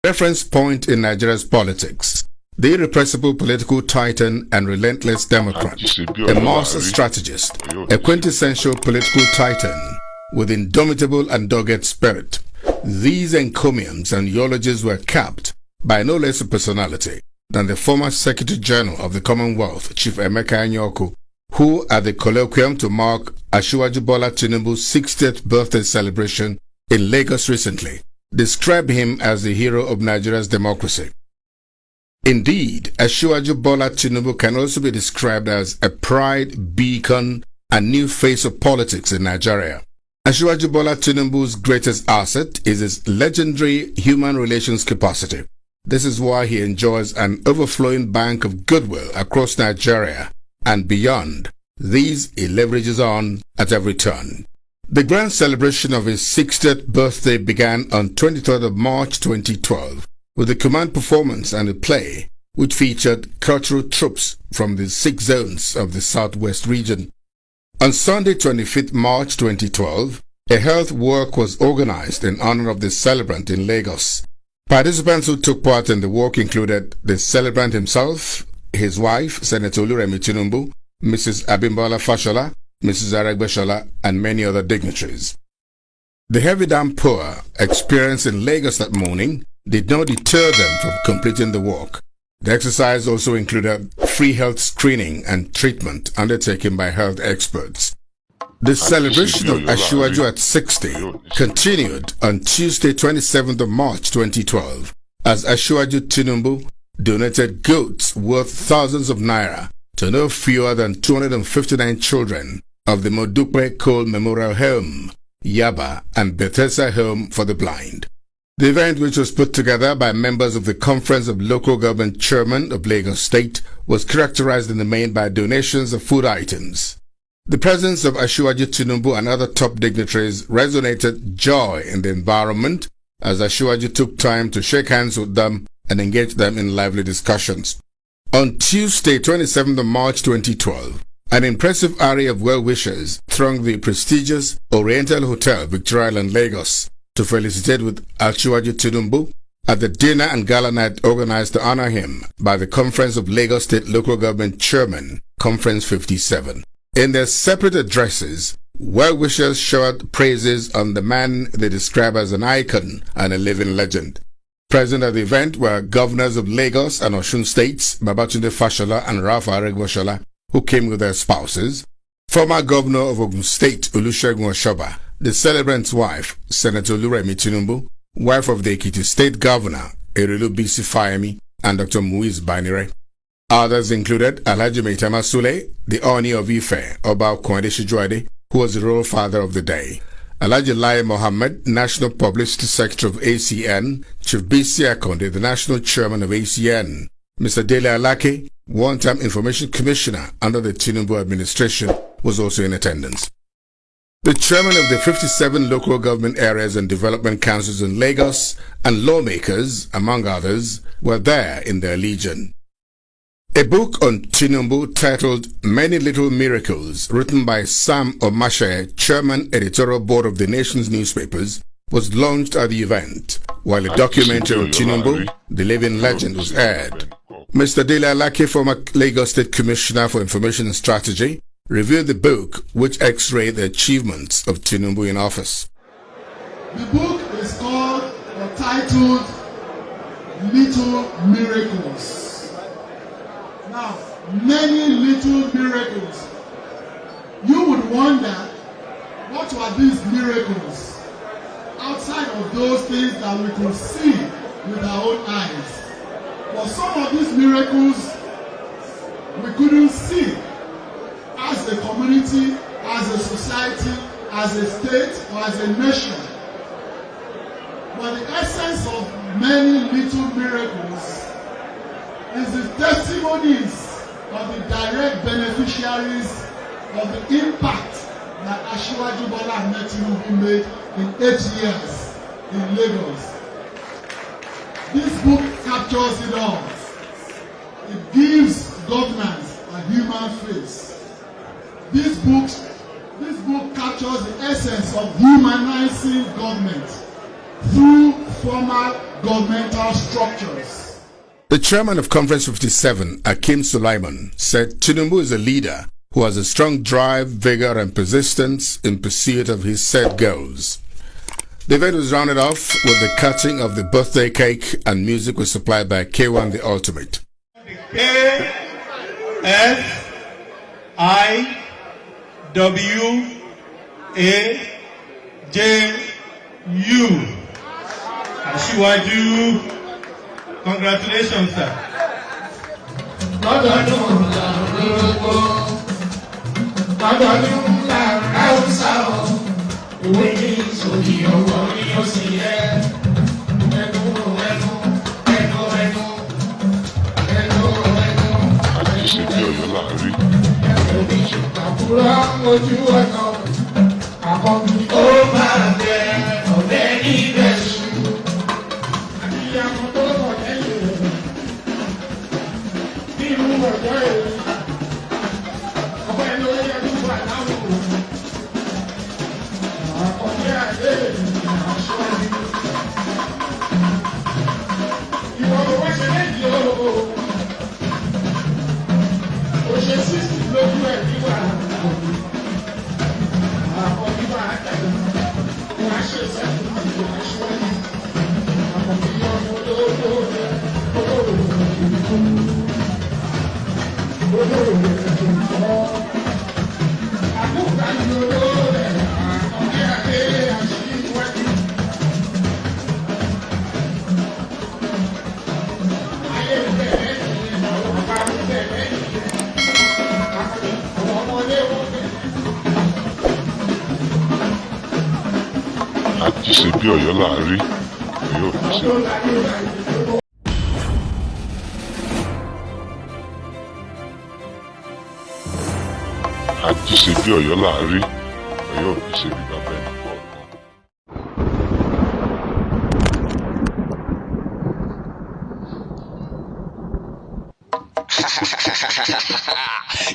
Reference point in Nigeria's politics. The irrepressible political titan and relentless Democrat, a master strategist, a quintessential political titan with indomitable and dogged spirit. These encomiums and eulogies were capped by no less a personality than the former Secretary General of the Commonwealth, Chief Emeka Anyaoku, who at the colloquium to mark Asiwaju Bola Tinubu's 60th birthday celebration in Lagos recently, described him as the hero of Nigeria's democracy. Indeed, Asiwaju Bola Tinubu can also be described as a pride, beacon, and new face of politics in Nigeria. Asiwaju Bola Tinubu's greatest asset is his legendary human relations capacity. This is why he enjoys an overflowing bank of goodwill across Nigeria and beyond. These he leverages on at every turn. The grand celebration of his 60th birthday began on 23rd of March 2012 with a command performance and a play which featured cultural troops from the 6 zones of the Southwest region. On Sunday 25th March 2012, a health walk was organized in honor of the celebrant in Lagos. Participants who took part in the walk included the celebrant himself, his wife, Senator Bola Ahmed Tinubu, Mrs. Abimbola Fashola, Mrs. Aregbesola, and many other dignitaries. The heavy downpour experienced in Lagos that morning did not deter them from completing the walk. The exercise also included free health screening and treatment undertaken by health experts. The celebration of Asiwaju at 60 continued on Tuesday 27th of March 2012 as Asiwaju Tinubu donated goods worth thousands of naira to no fewer than 259 children of the Modupe Cole Memorial Home, Yaba, and Bethesda Home for the Blind. The event, which was put together by members of the Conference of Local Government Chairmen of Lagos State, was characterized in the main by donations of food items. The presence of Asiwaju Tinubu and other top dignitaries resonated joy in the environment as Asiwaju took time to shake hands with them and engage them in lively discussions. On Tuesday, 27th of March 2012, an impressive array of well-wishers thronged the prestigious Oriental Hotel, Victoria Island, Lagos, to felicitate with Asiwaju Tinubu at the dinner and gala night organized to honor him by the Conference of Lagos State Local Government Chairmen, Conference 57. In their separate addresses, well-wishers showered praises on the man they describe as an icon and a living legend. Present at the event were governors of Lagos and Osun states, Babatunde Fashola and Ralph Aregbesola, who came with their spouses, former governor of Ogun State, Olusegun Oshoba, the celebrant's wife, Senator Bola Ahmed Tinubu, wife of the Ekiti State Governor, Erelu Bisi Fayemi, and Dr. Muiz Banire. Others included Alhaji Maitama Sule, the Oni of Ife, Oba Okwende Shijuade, who was the royal father of the day, Alhaji Lai Mohammed, National Publicity Secretary of ACN, Chief Bisi Akonde, the National Chairman of ACN, Mr. Dele Alake, one-time Information Commissioner under the Tinubu administration, was also in attendance. The chairman of the 57 local government areas and development councils in Lagos and lawmakers, among others, were there in their legion. A book on Tinubu titled Many Little Miracles, written by Sam Omashe, Chairman Editorial Board of the nation's newspapers, was launched at the event, while a documentary on Tinubu, the living legend, was aired. Mr. Dele Alake, former Lagos State Commissioner for Information and Strategy, reviewed the book, which x-rayed the achievements of Tinubu in office. The book is called or titled Little Miracles. Now, many little miracles. You would wonder, what were these miracles outside of those things that we could see with our own eyes? For some of these miracles, we couldn't see as a community, as a society, as a state, or as a nation. But the essence of many little miracles is the testimonies of the direct beneficiaries of the impact that Asiwaju Bola Ahmed Tinubu made in 8 years in Lagos. This book captures it all. It gives governance a human face. This book captures the essence of humanizing government through formal governmental structures. The chairman of Conference 57, Akim Sulaiman, said Tinubu is a leader who has a strong drive, vigor, and persistence in pursuit of his set goals. The event was rounded off with the cutting of the birthday cake, and music was supplied by K1 The Ultimate. Asiwaju. Asiwaju, congratulations, sir. Àjíṣebí Ọ̀yọ́ là ń rí, Ọ̀yọ́ ò ní ṣe. Àjíṣebí Ọ̀yọ́ là ń rí, Ọ̀yọ́ ò ní ṣe bí bàbá ẹni kọ̀ọ̀kan.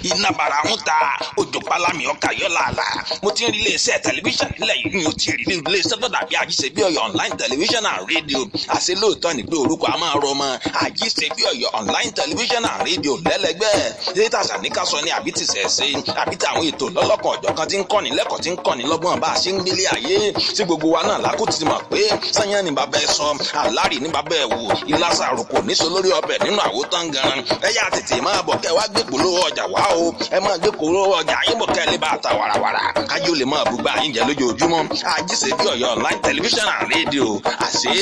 Iná bara ń ta òjò pálámì ọkà yọ làálà. Mo ti ń rí iléeṣẹ́ tẹlifíṣàn nílẹ̀ yìí ni o ti rí nínú iléeṣẹ́ tó dàbí Àjíṣebí Ọ̀yọ́ online television and radio. Àṣé lóòótọ́ ni pé orúkọ a máa rọ mọ́ Àjíṣebí Ọ̀yọ́ online television and radio lẹ́lẹ́gbẹ́. Data sàníkà sọ ni àbí ti sẹ̀sẹ̀ àbí ti àwọn ètò lọ́lọ́kan ọ̀jọ̀kan tí ń kọ́ni lẹ́kọ̀ọ́ tí ń kọ́ni lọ́gbọ́n bá a ṣe ń gbélé ayé. Tí gbogbo wa náà lákò ti mọ̀ pé sanyán ni bàbá ẹ sọ, àlárì ni bàbá ẹ wò, ìlàsà àròkò níṣó lórí ọbẹ̀ nínú àwòtán gan. Ẹ yá tètè máa bọ̀ kẹ́ wá gbé polówó ọjà wá o. Ẹ máa gbé polówó ọjà yín bọ̀ kẹ́ lè bá ta wàràwàrà. Káyọ̀ lè máa bùgbà yín jẹ lójoojúmọ́. Àjíṣebí Ọ̀yọ́ online television and radio. Àṣé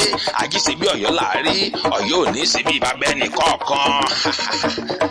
Àjíṣebí Ọ̀yọ́ là rí, Ọ̀yọ́ ò ní ṣe bí bàbá ẹnì kọ̀ọ̀kan.